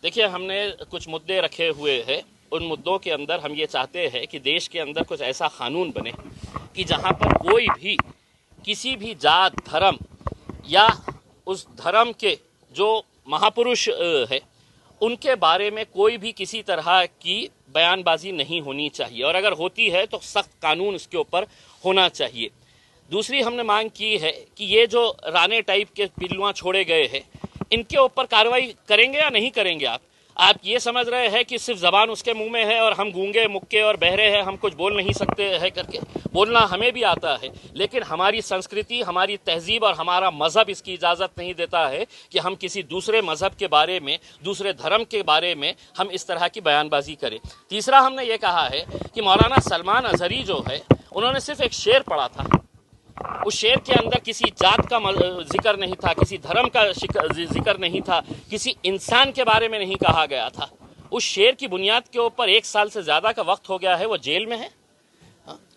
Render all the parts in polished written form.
देखिए, हमने कुछ मुद्दे रखे हुए हैं। उन मुद्दों के अंदर हम ये चाहते हैं कि देश के अंदर कुछ ऐसा कानून बने कि जहां पर कोई भी किसी भी जात धर्म या उस धर्म के जो महापुरुष है उनके बारे में कोई भी किसी तरह की बयानबाजी नहीं होनी चाहिए, और अगर होती है तो सख्त कानून इसके ऊपर होना चाहिए। दूसरी हमने मांग की है कि ये जो राणे टाइप के पिल्लुआं छोड़े गए हैं इनके ऊपर कार्रवाई करेंगे या नहीं करेंगे। आप ये समझ रहे हैं कि सिर्फ जबान उसके मुंह में है और हम गूंगे मुक्के और बहरे हैं, हम कुछ बोल नहीं सकते हैं करके। बोलना हमें भी आता है, लेकिन हमारी संस्कृति, हमारी तहजीब और हमारा मजहब इसकी इजाज़त नहीं देता है कि हम किसी दूसरे मजहब के बारे में, दूसरे धर्म के बारे में हम इस तरह की बयानबाजी करें। तीसरा हमने ये कहा है कि मौलाना सलमान अजहरी जो है उन्होंने सिर्फ एक शेर पढ़ा था, उस शेर के अंदर किसी जात का जिक्र नहीं था, किसी धर्म का जिक्र नहीं था, किसी इंसान के बारे में नहीं कहा गया था। उस शेर की बुनियाद के ऊपर 1 साल से ज़्यादा का वक्त हो गया है, वो जेल में है।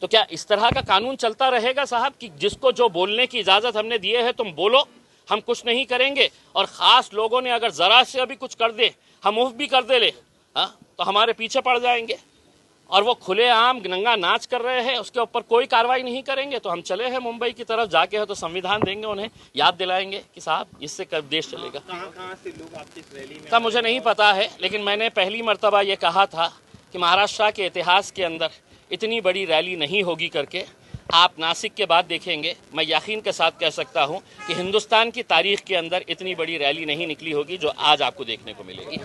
तो क्या इस तरह का कानून चलता रहेगा साहब कि जिसको जो बोलने की इजाज़त हमने दिए है तुम बोलो, हम कुछ नहीं करेंगे, और ख़ास लोगों ने अगर ज़रा से अभी कुछ कर दे, हम मुफ्त भी कर दे ले तो हमारे पीछे पड़ जाएंगे, और वो खुलेआम नंगा नाच कर रहे हैं, उसके ऊपर कोई कार्रवाई नहीं करेंगे। तो हम चले हैं मुंबई की तरफ, जाके है तो संविधान देंगे, उन्हें याद दिलाएंगे कि साहब इससे कब देश चलेगा। कहाँ से लोग आपकी इस रैली में? का मुझे नहीं पता है, लेकिन मैंने पहली मर्तबा ये कहा था कि महाराष्ट्र के इतिहास के अंदर इतनी बड़ी रैली नहीं होगी करके। आप नासिक के बाद देखेंगे, मैं यकीन के साथ कह सकता हूँ कि हिंदुस्तान की तारीख के अंदर इतनी बड़ी रैली नहीं निकली होगी जो आज आपको देखने को मिलेगी।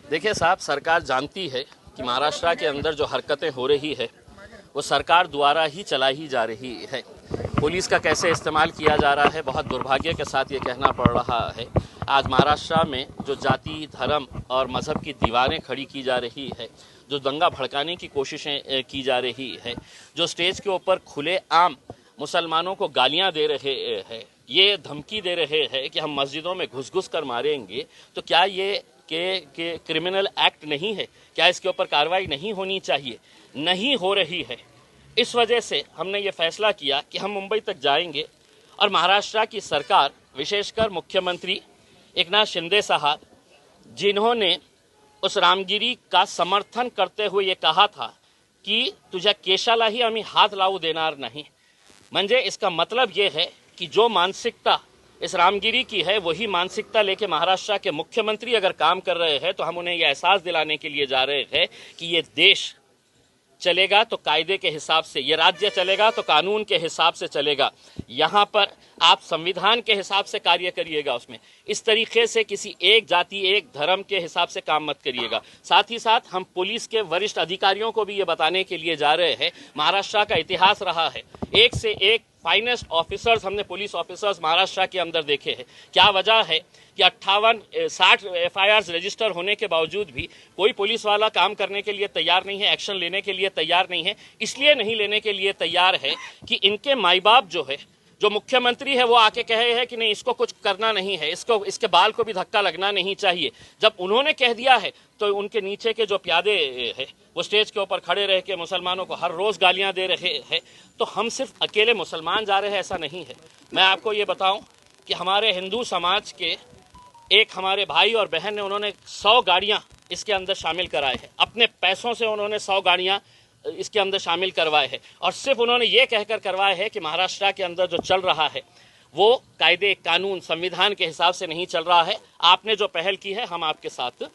देखिए साहब, सरकार जानती है कि महाराष्ट्र के अंदर जो हरकतें हो रही है वो सरकार द्वारा ही चलाई जा रही है। पुलिस का कैसे इस्तेमाल किया जा रहा है, बहुत दुर्भाग्य के साथ ये कहना पड़ रहा है। आज महाराष्ट्र में जो जाति, धर्म और मज़हब की दीवारें खड़ी की जा रही है, जो दंगा भड़काने की कोशिशें की जा रही है, जो स्टेज के ऊपर खुलेआम मुसलमानों को गालियां दे रहे हैं, ये धमकी दे रहे हैं कि हम मस्जिदों में घुस घुस कर मारेंगे, तो क्या ये के क्रिमिनल एक्ट नहीं है? क्या इसके ऊपर कार्रवाई नहीं होनी चाहिए? नहीं हो रही है। इस वजह से हमने ये फैसला किया कि हम मुंबई तक जाएंगे और महाराष्ट्र की सरकार, विशेषकर मुख्यमंत्री एकनाथ शिंदे साहब, जिन्होंने उस रामगिरी का समर्थन करते हुए ये कहा था की तुझ्या केशालाही आम्ही हात लावू देणार नाही, म्हणजे इसका मतलब ये है कि जो मानसिकता इस रामगिरी की है वही मानसिकता लेके महाराष्ट्र के मुख्यमंत्री अगर काम कर रहे हैं तो हम उन्हें यह एहसास दिलाने के लिए जा रहे हैं कि ये देश चलेगा तो कायदे के हिसाब से, ये राज्य चलेगा तो कानून के हिसाब से चलेगा। यहाँ पर आप संविधान के हिसाब से कार्य करिएगा, उसमें इस तरीके से किसी एक जाति, एक धर्म के हिसाब से काम मत करिएगा। साथ ही साथ हम पुलिस के वरिष्ठ अधिकारियों को भी ये बताने के लिए जा रहे हैं, महाराष्ट्र का इतिहास रहा है, एक से एक फाइनेस्ट ऑफिसर्स हमने पुलिस ऑफिसर्स महाराष्ट्र के अंदर देखे हैं। क्या वजह है कि 60 FIRs रजिस्टर होने के बावजूद भी कोई पुलिस वाला काम करने के लिए तैयार नहीं है, एक्शन लेने के लिए तैयार नहीं है। इसलिए नहीं लेने के लिए तैयार है कि इनके माई बाप जो है, जो मुख्यमंत्री है, वो आके कहे हैं कि नहीं इसको कुछ करना नहीं है, इसके बाल को भी धक्का लगना नहीं चाहिए। जब उन्होंने कह दिया है तो उनके नीचे के जो प्यादे हैं वो स्टेज के ऊपर खड़े रह के मुसलमानों को हर रोज़ गालियां दे रहे हैं। तो हम सिर्फ अकेले मुसलमान जा रहे हैं ऐसा नहीं है। मैं आपको ये बताऊं कि हमारे हिंदू समाज के एक हमारे भाई और बहन ने, उन्होंने 100 गाड़ियाँ इसके अंदर शामिल कराए हैं, अपने पैसों से उन्होंने 100 गाड़ियाँ इसके अंदर शामिल करवाए हैं, और सिर्फ उन्होंने ये कहकर करवाए हैं कि महाराष्ट्र के अंदर जो चल रहा है वो कायदे, कानून, संविधान के हिसाब से नहीं चल रहा है। आपने जो पहल की है हम आपके साथ